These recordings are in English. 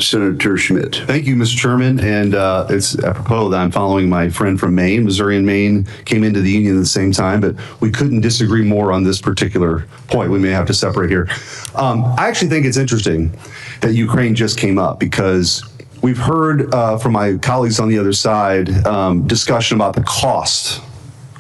Senator Schmitt. Thank you, Mr. Chairman. And it's apropos that I'm following my friend from Maine. Missouri and Maine came into the union at the same time, but we couldn't disagree more on this particular point. We may have to separate here. I actually think it's interesting that Ukraine just came up, because we've heard from my colleagues on the other side discussion about the cost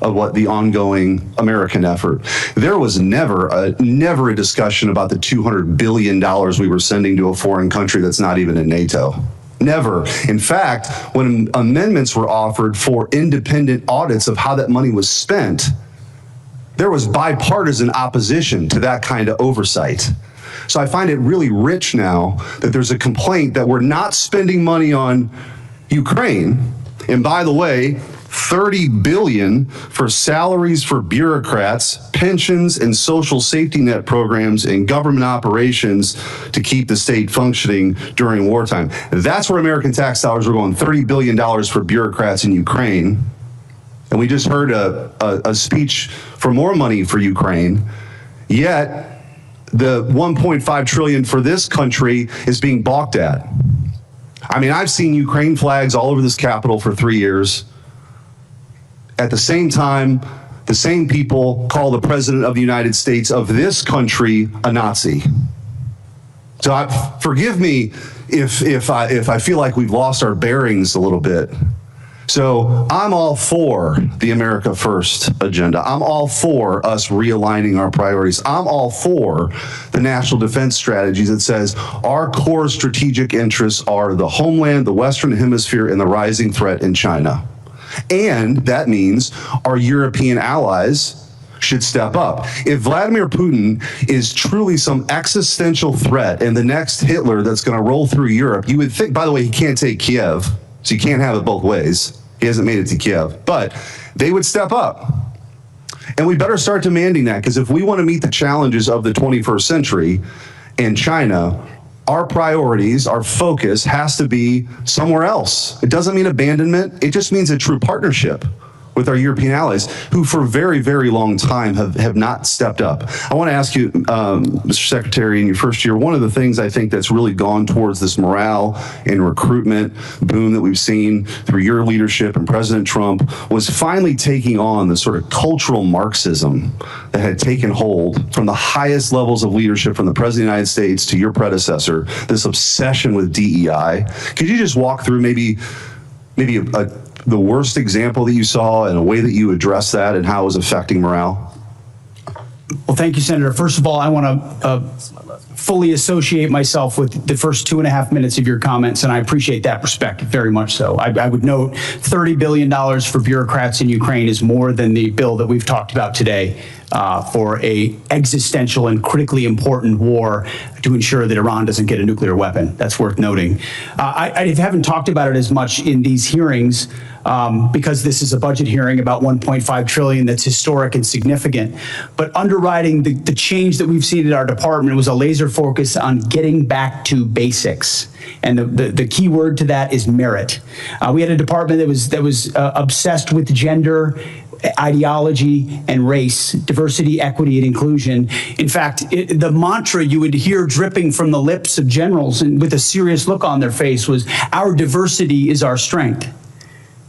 of what the ongoing American effort. There was never a discussion about the $200 billion we were sending to a foreign country that's not even in NATO. Never. In fact, when amendments were offered for independent audits of how that money was spent, there was bipartisan opposition to that kind of oversight. So I find it really rich now that there's a complaint that we're not spending money on Ukraine. And by the way, $30 billion for salaries for bureaucrats, pensions, and social safety net programs and government operations to keep the state functioning during wartime. That's where American tax dollars are going, $30 billion for bureaucrats in Ukraine. And we just heard a speech for more money for Ukraine, yet the $1.5 trillion for this country is being balked at. I mean, I've seen Ukraine flags all over this Capitol for 3 years. At the same time, the same people call the President of the United States of this country a Nazi. So forgive me if I feel like we've lost our bearings a little bit. So I'm all for the America First agenda. I'm all for us realigning our priorities. I'm all for the national defense strategies that says our core strategic interests are the homeland, the Western Hemisphere, and the rising threat in China. And that means our European allies should step up. If Vladimir Putin is truly some existential threat and the next Hitler that's going to roll through Europe, you would think, by the way, he can't take Kiev, so you can't have it both ways. He hasn't made it to Kiev, but they would step up. And we better start demanding that, because if we want to meet the challenges of the 21st century and China, our priorities, our focus has to be somewhere else. It doesn't mean abandonment. It just means a true partnership with our European allies, who for a very, very long time have not stepped up. I want to ask you, Mr. Secretary, in your first year, one of the things I think that's really gone towards this morale and recruitment boom that we've seen through your leadership and President Trump was finally taking on the sort of cultural Marxism that had taken hold from the highest levels of leadership, from the President of the United States to your predecessor, this obsession with DEI. Could you just walk through maybe the worst example that you saw and a way that you addressed that and how it was affecting morale? Well, thank you, Senator. First of all, I want to fully associate myself with the first 2.5 minutes of your comments, and I appreciate that perspective very much so. I would note $30 billion for bureaucrats in Ukraine is more than the bill that we've talked about today for a existential and critically important war to ensure that Iran doesn't get a nuclear weapon. That's worth noting. I haven't talked about it as much in these hearings because this is a budget hearing about $1.5 trillion that's historic and significant. But underwriting the change that we've seen in our department was a laser focus on getting back to basics. And the key word to that is merit. We had a department that was obsessed with gender, ideology, and race, diversity, equity, and inclusion. In fact, the mantra you would hear dripping from the lips of generals and with a serious look on their face was, "Our diversity is our strength,"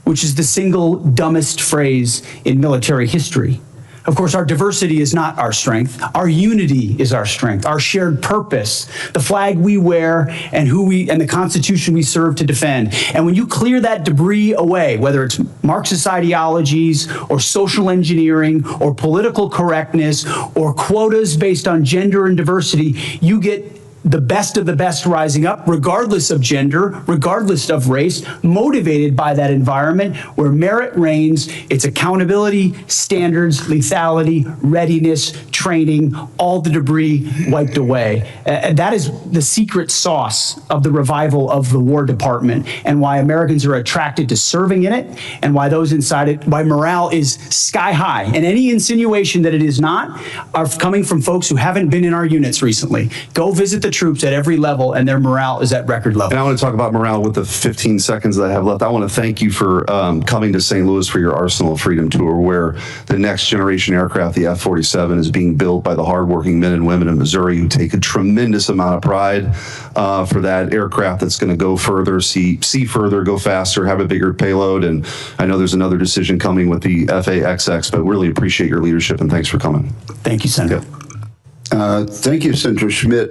which is the single dumbest phrase in military history. Of course, our diversity is not our strength. Our unity is our strength, our shared purpose, the flag we wear, and the Constitution we serve to defend. And when you clear that debris away, whether it's Marxist ideologies or social engineering or political correctness or quotas based on gender and diversity, you get the best of the best rising up, regardless of gender, regardless of race, motivated by that environment where merit reigns. It's accountability, standards, lethality, readiness, training, all the debris wiped away. That is the secret sauce of the revival of the War Department, and why Americans are attracted to serving in it, and why those inside it, why morale is sky high. And any insinuation that it is not are coming from folks who haven't been in our units recently. Go visit the the troops at every level, and their morale is at record And level. I want to talk about morale with the 15 seconds that I have left. I want to thank you for coming to St. Louis for your Arsenal of Freedom tour, where the next generation aircraft, the F-47, is being built by the hardworking men and women in Missouri who take a tremendous amount of pride for that aircraft that's going to go further, see further, go faster, have a bigger payload. And I know there's another decision coming with the FAXX, but really appreciate your leadership and thanks for coming. Thank you, Senator. Thank you, Senator Schmitt.